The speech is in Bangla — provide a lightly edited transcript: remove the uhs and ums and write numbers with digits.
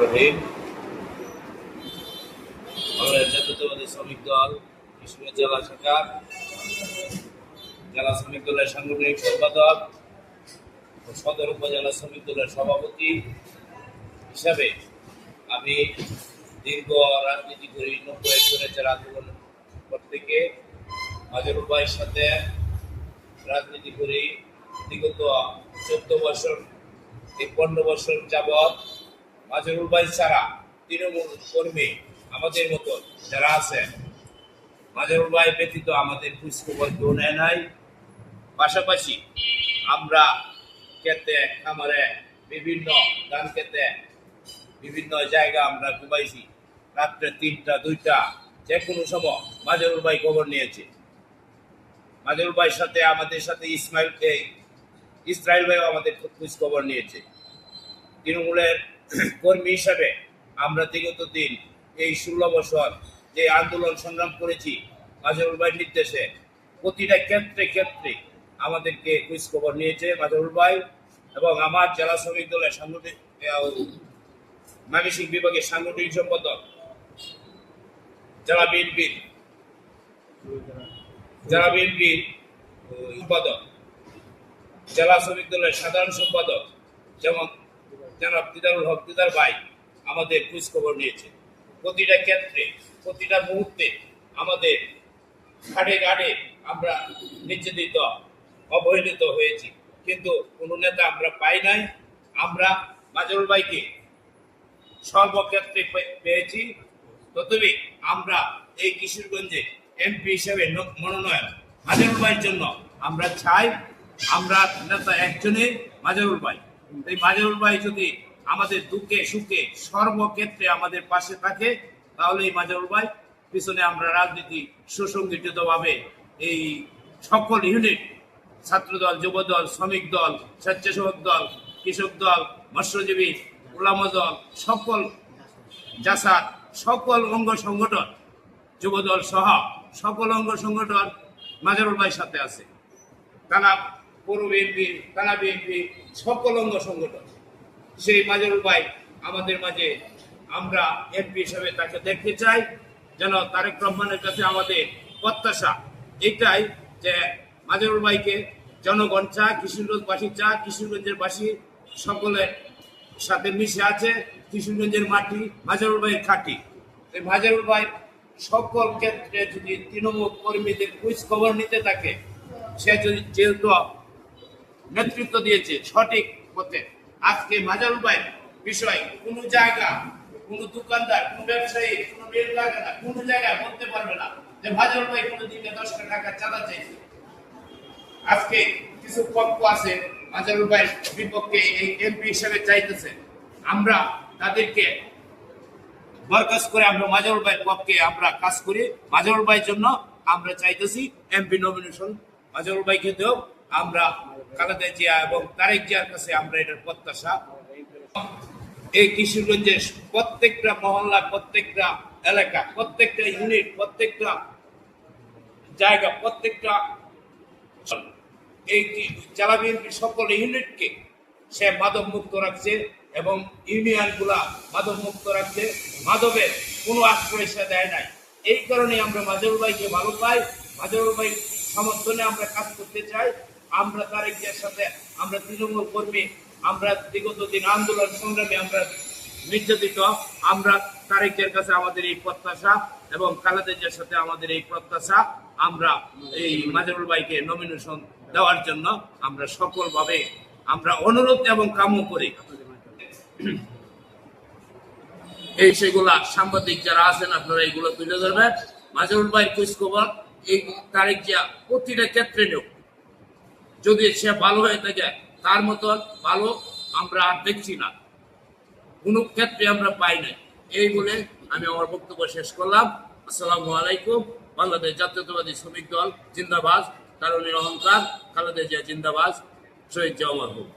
রহিম বাংলাদেশ জাতীয়তাবাদী শ্রমিক দল কিশোরগঞ্জ জেলা শাখা জেলা শ্রমিক দলের সাংগঠনিক সম্পাদক ও সদর উপজেলা শ্রমিক দলের সভাপতি হিসাবে আমি দীর্ঘ রাজনীতি করি 90 বছরের আন্দোলন পর থেকে মাজহারুল ভাইয়ের সাথে রাজনীতি করি বিগত 14 বছর 15 বছর যাবৎ। মাজহারুল ভাই ছাড়া তৃণমূল কর্মী আমাদের মতো যারা আছে মাজহারুল ভাই ব্যতীত আমাদের খোঁজখবর কেউ নেয় নাই। পাশাপাশি আমরা খেতে খামারে বিভিন্ন ধান খেতে বিভিন্ন জায়গা আমরা ঘুমাইছি, রাত্রে 3টা 2টা যে কোনো সময় মাজহারুল ভাই খবর নিয়েছে। মাজহারুল ভাইয়ের সাথে আমাদের সাথে ইসরাইল ভাইও আমাদের খোঁজ খবর নিয়েছে। তৃণমূলের কর্মী হিসাবে আমরা বিগত দিন এই 16 বছর যে আন্দোলন সংগ্রাম করেছি মাজহারুল ভাইয়ের নির্দেশে, প্রতিটা ক্ষেত্রে আমাদেরকে খোঁজ খবর নিয়েছে মাজহারুল ভাই। এবং আমার জেলা শ্রমিক দলের সাংগঠনিক ময়মনসিংহ বিভাগের সাংগঠনিক সম্পাদক, জেলা বিএনপির সম্পাদক, জেলা শ্রমিক দলের সাধারণ সম্পাদক যেমন জনাব দিদারুল হক দিদার ভাই আমাদের খোঁজ খবর নিয়েছে। প্রতিটা ক্ষেত্রে প্রতিটা মুহূর্তে আমাদের ঘাটে ঘাটে আমরা নির্যাতিত অবহেলিত হয়েছি, কিন্তু কোনো নেতা আমরা পাই নাই। আমরা মাজহারুল ভাইকে সর্বক্ষেত্রে পেয়েছি। তথাপি আমরা এই কিশোরগঞ্জে এমপি হিসেবে মনোনয়ন মাজহারুল ভাইয়ের জন্য আমরা চাই। আমরা নেতা একজনে মাজহারুল ভাই। এই মাজহারুল ভাই যদি আমাদের দুঃখে সুখে সর্বক্ষেত্রে আমাদের পাশে থাকে, তাহলে এই মাজহারুল ভাই পিছনে আমরা রাজনীতি সুসংগঠিতভাবে এই সকল ইউনিট, ছাত্রদল, যুবদল, শ্রমিক দল, স্বেচ্ছাসেবক দল, কৃষক দল, মৎস্যজীবী, ওলামা দল, সকল জাসাদ, সকল অঙ্গ সংগঠন, যুবদল সহ সকল অঙ্গ সংগঠন মাজহারুল ভাইয়ের সাথে আছে। থানা পৌর বিএনপি, থানা বিএনপি, সকল অঙ্গ সংগঠন। সেই মাজহারুল ভাই আমাদের মাঝে, আমরা এমপি হিসেবে তাকে দেখতে চাই। যেন তারেক রহমানের কাছে আমাদের প্রত্যাশা এটাই যে মাজহারুল ভাইকে জনগণ চায়, কিশোরগঞ্জবাসী চায়, কিশোরগঞ্জের বাসী সকলের সাথে মিশে আছে। কিশোরগঞ্জের মাটি মাজহারুল ভাইয়ের খাঁটি। এই মাজহারুল ভাই সকল ক্ষেত্রে যদি তৃণমূল কর্মীদের খোঁজ খবর নিতে থাকে, সে যদি যেহেতু নেতৃত্ব দিয়েছে সঠিক পথে, আজকে মাজহারুল ভাইয়ের বিষয় কোনো জায়গা, কোনো দোকানদার, কোনো ব্যবসায়ী, কোনো বেল লাগানা কোনো জায়গায় বলতে পারবে না যে মাজহারুল ভাই কোনো দিকে 10 টাকা চাঁদা চাইছে। আজকে কিছু পক্ষ আছে মাজহারুল ভাইয়ের বিপক্ষে এই এমপি হিসেবে চাইতেছে, আমরা তাদেরকে বরখাস্ত করে আমরা মাজহারুল ভাইয়ের পক্ষে আমরা কাজ করি। মাজহারুল ভাইয়ের জন্য আমরা চাইতেছি এমপি নমিনেশন মাজহারুল ভাইকে দেও। আমরা খালেদা জিয়া এবং তারেক জিয়ার কাছে আমরা এটার প্রত্যাশা। এই কিশোরগঞ্জের প্রত্যেকটা মহল্লা, প্রত্যেকটা এলাকা, প্রত্যেকটা ইউনিট, প্রত্যেকটা জায়গা, প্রত্যেকটা এই জেলা বিএনপির সকল ইউনিটকে সে মাদক মুক্ত রাখছে এবং ইউনিয়ন গুলা মাদক মুক্ত রাখছে। মাদকের কোনো আশ্রয় সে দেয় নাই। এই কারণে আমরা মাজহারুল ভাইকে ভালো পাই, মাজহারুল ভাই সমর্থনে আমরা কাজ করতে চাই। আমরা তারেক জিয়ার সাথে, আমরা তৃণমূল কর্মী, আমরা বিগত দিন আন্দোলন সংগ্রামে আমরা নির্যাতিত। আমরা তারেক জিয়ার কাছে আমাদের এই প্রত্যাশা এবং খালেদা জিয়ার সাথে আমাদের এই প্রত্যাশা। আমরা এই মাজহারুল ভাইকে নমিনেশন দেওয়ার জন্য আমরা সকলভাবে আমরা অনুরোধ এবং কাম্য করি। এই সেগুলা সাংবাদিক যারা আছেন আপনারা এইগুলো তুলে ধরবেন। মাজহারুল ভাইয়ের খোঁজ খবর এই তারেক জিয়া প্রতিটা ক্ষেত্রে নেব। যদি সে ভালো হয়ে থাকে, তার মতন ভালো আমরা আর দেখছি না, কোন ক্ষেত্রে আমরা পাই নাই। এই বলে আমি আমার বক্তব্য শেষ করলাম। আসসালামু আলাইকুম। বাংলাদেশ জাতীয়তাবাদী শ্রমিক দল জিন্দাবাদ, তারুণীর অহংকার, খালেদা জিয়া জিন্দাবাদ, শহীদ জিয়া অমর হোক।